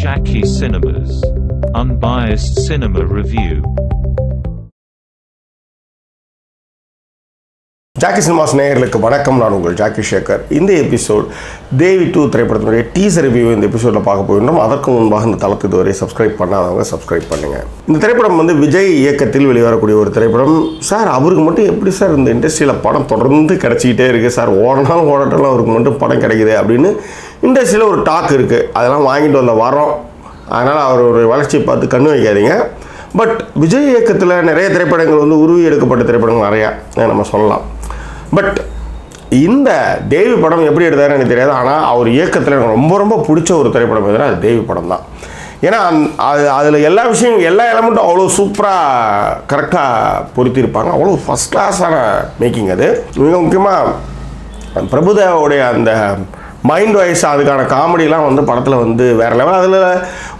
Jackie Cinemas. Unbiased cinema review. Jackie cinemas நேயர்களுக்கு வணக்கம். நான் உங்கள் ஜாக்கி சேகர். இந்த எபிசோட் தேவி 2 திரைப்படத்தினுடைய டீசர் ரிவ்யூ இந்த எபிசோடில் பார்க்க போகின்றோம். அதற்கு முன்பாக இந்த தளத்துக்கு இதுவரை சப்ஸ்கிரைப் பண்ணாதவங்க சப்ஸ்கிரைப் பண்ணுங்கள். இந்த திரைப்படம் வந்து விஜய் இயக்கத்தில் வெளிவரக்கூடிய ஒரு திரைப்படம். சார் அவருக்கு மட்டும் எப்படி சார் இந்த இண்டஸ்ட்ரியில் படம் தொடர்ந்து கிடச்சிக்கிட்டே இருக்குது சார், ஓடனாலும் ஓடட்டாலும் அவருக்கு மட்டும் படம் கிடைக்குது அப்படின்னு இண்டஸ்ட்ரியில் ஒரு டாக் இருக்குது. அதெல்லாம் வாங்கிட்டு வந்த வரோம். அதனால் அவர் ஒரு வளர்ச்சியை பார்த்து கண்ணு வைக்காதீங்க. பட் விஜய் இயக்கத்தில் நிறைய திரைப்படங்கள் வந்து உருவி எடுக்கப்பட்ட திரைப்படங்கள் நிறையா நம்ம சொல்லலாம். பட் இந்த தேவி படம் எப்படி எடுத்தாருன்னு எனக்கு தெரியாது. ஆனால் அவர் இயக்கத்தில் எனக்கு ரொம்ப ரொம்ப பிடிச்ச ஒரு திரைப்படம் எதுனா அது தேவி படம் தான். ஏன்னா அதில் எல்லா விஷயம் எல்லா எலமெண்ட்டும் அவ்வளோ சூப்பராக கரெக்டாக பொருத்தியிருப்பாங்க. அவ்வளோ ஃபஸ்ட் கிளாஸான மேக்கிங். அது மிக முக்கியமாக பிரபுதேவாவுடைய அந்த மைண்ட் வாய்ஸ் அதுக்கான காமெடிலாம் வந்து படத்தில் வந்து வேறு லெவல். அதில்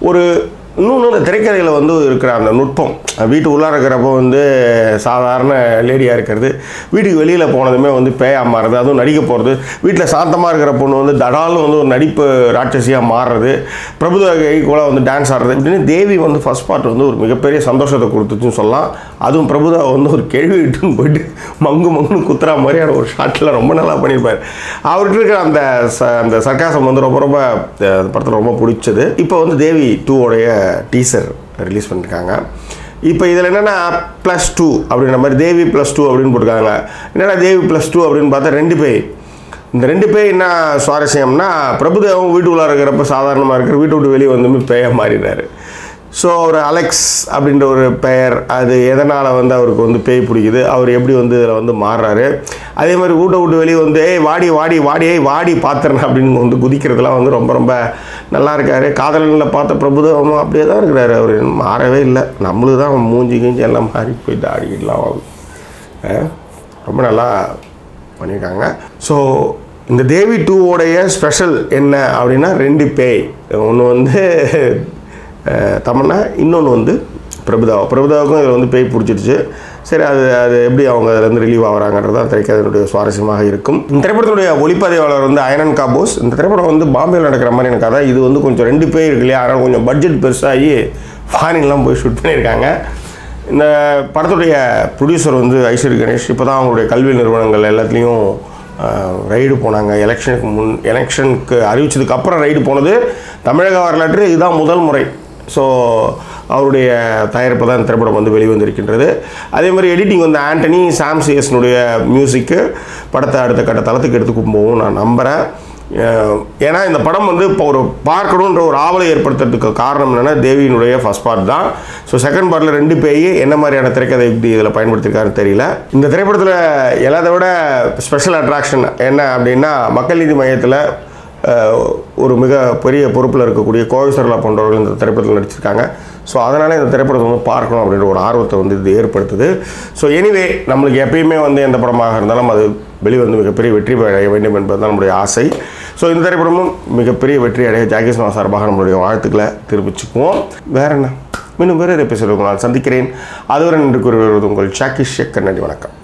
ஒரு இன்னொன்று இந்த திரைக்கதையில் வந்து இருக்கிற அந்த நுட்பம், வீட்டு உள்ளார இருக்கிறப்போ வந்து சாதாரண லேடியாக இருக்கிறது, வீட்டுக்கு வெளியில் போனதுமே வந்து பேயாக மாறுறது, அதுவும் நடிக்க போகிறது, வீட்டில் சாந்தமாக இருக்கிற பொண்ணு வந்து தடாலும் வந்து ஒரு நடிப்பு ராட்சசியாக மாறுறது, பிரபுதேவா கூட வந்து டான்ஸ் ஆடுறது, இப்படின்னு தேவி வந்து ஃபஸ்ட் பார்ட் வந்து ஒரு மிகப்பெரிய சந்தோஷத்தை கொடுத்துச்சுன்னு சொல்லலாம். அதுவும் பிரபுதேவா வந்து ஒரு கேள்வி விட்டுன்னு போயிட்டு மங்குன்னு குத்துறா மாதிரியான ஒரு ஷாட்டில் ரொம்ப நல்லா பண்ணியிருப்பார். அவர்கிட்ட இருக்கிற அந்த சர்க்காசம் வந்து ரொம்ப ரொம்ப படத்தில் ரொம்ப பிடிச்சது. இப்போ வந்து தேவி 2 டீசர் ரிலீஸ் பண்ணியிருக்காங்க. இப்போ இதில் என்னென்னா +2 அப்படின்ற மாதிரி தேவி +2 அப்படின்னு போட்டிருக்காங்க. என்னென்னா தேவி +2 அப்படின்னு பார்த்தா 2 பேய். இந்த 2 பேய் என்ன சுவாரஸ்யம்னா, பிரபுதேவம் வீட்டுக்குள்ளார இருக்கிறப்ப சாதாரணமாக இருக்கிற வீட்டு விட்டு வெளியே வந்து பேயாக மாறினார். ஸோ ஒரு அலெக்ஸ் அப்படின்ற ஒரு பெயர், அது எதனால் வந்து அவருக்கு வந்து பேய் பிடிக்குது, அவர் எப்படி வந்து இதில் வந்து மாறுறாரு. அதே மாதிரி வீட்டை விட்டு வெளியே வந்து வாடி பார்த்துறேன் அப்படின்னு வந்து குதிக்கிறதுலாம் வந்து ரொம்ப ரொம்ப நல்லா இருக்கார். காதலனில் பார்த்த பிரபுதேவமும் அப்படியே தான் இருக்கிறாரு. அவர் மாறவே இல்லை. நம்மளுக்கு தான் மூஞ்சி கிஞ்சி எல்லாம் மாறி போயிட்டு ஆடிக்கிடலாம் ஆகும். ரொம்ப நல்லா பண்ணியிருக்காங்க. ஸோ இந்த தேவி 2 ஸ்பெஷல் என்ன அப்படின்னா 2 பேய். ஒன்று வந்து தமன்னா, இன்னொன்று வந்து பிரபுதேவாவுக்கும் இதில் வந்து பேய் பிடிச்சிடுச்சு. சரி, அது எப்படி அவங்க அதிலேருந்து ரிலீவ் ஆகிறாங்கிறது தான் திரைக்கதையினுடைய சுவாரஸ்யமாக இருக்கும். இந்த திரைப்படத்துடைய ஒளிப்பதிவாளர் வந்து அயனன் காபோஸ். இந்த திரைப்படம் வந்து பாம்பேயில் நடக்கிற மாதிரி எனக்கு கதை. இது வந்து கொஞ்சம் 2 பேய் இருக்கு இல்லையா, அதனால் கொஞ்சம் பட்ஜெட் பெருசாகி ஃபாரின்லாம் போய் ஷூட் பண்ணியிருக்காங்க. இந்த படத்துடைய ப்ரொடியூசர் வந்து ஐஸ்வரி கணேஷ். இப்போ தான் அவங்களுடைய கல்வி நிறுவனங்கள் எல்லாத்துலேயும் ரைடு போனாங்க. எலெக்ஷனுக்கு அறிவிச்சதுக்கப்புறம் ரைடு போனது தமிழக வரலாற்று இதுதான் முதல் முறை. ஸோ அவருடைய தயாரிப்பு தான் இந்த திரைப்படம் வந்து வெளிவந்திருக்கின்றது. அதே மாதிரி எடிட்டிங் வந்து ஆண்டனி சாம்சியஸ்னுடைய மியூசிக்கு படத்தை அடுத்த கட்ட தளத்துக்கு எடுத்துக்கும் போகும் நான் நம்புகிறேன். ஏன்னா இந்த படம் வந்து இப்போ ஒரு பார்க்கணுன்ற ஒரு ஆவலை ஏற்படுத்துறதுக்கு காரணம் என்னென்னா தேவியினுடைய ஃபஸ்ட் பார்ட் தான். ஸோ செகண்ட் பார்ட்டில் 2 பேய் என்ன மாதிரியான திரைக்கதை இப்படி இதில் பயன்படுத்தியிருக்காருன்னு தெரியல. இந்த திரைப்படத்தில் எல்லாத்தை விட ஸ்பெஷல் அட்ராக்ஷன் என்ன அப்படின்னா, மக்கள் நீதி மையத்தில் ஒரு மிக பெரிய பொறுப்பில் இருக்கக்கூடிய கோவிசர்லா போன்றவர்கள் இந்த திரைப்படத்தில் நடிச்சிருக்காங்க. ஸோ அதனால் இந்த திரைப்படத்தை வந்து பார்க்கணும் அப்படின்ற ஒரு ஆர்வத்தை வந்து இது ஏற்படுத்துது. ஸோ எனிவே, நம்மளுக்கு எப்பயுமே வந்து எந்த படமாக இருந்தாலும் அது வெளிவந்து மிகப்பெரிய வெற்றி அடைய வேண்டும் என்பது தான் நம்முடைய ஆசை. ஸோ இந்த திரைப்படமும் மிகப்பெரிய வெற்றி அடைய ஜாக்கி சினிமா சார்பாக நம்மளுடைய வாழ்த்துக்களை தெரிவிச்சுக்குவோம். வேறு என்ன, இன்னும் வேறு எபிசோடு நான் சந்திக்கிறேன். அதுவரை நின்று கூறுவது உங்கள் ஜாக்கி சேகர். நன்றி, வணக்கம்.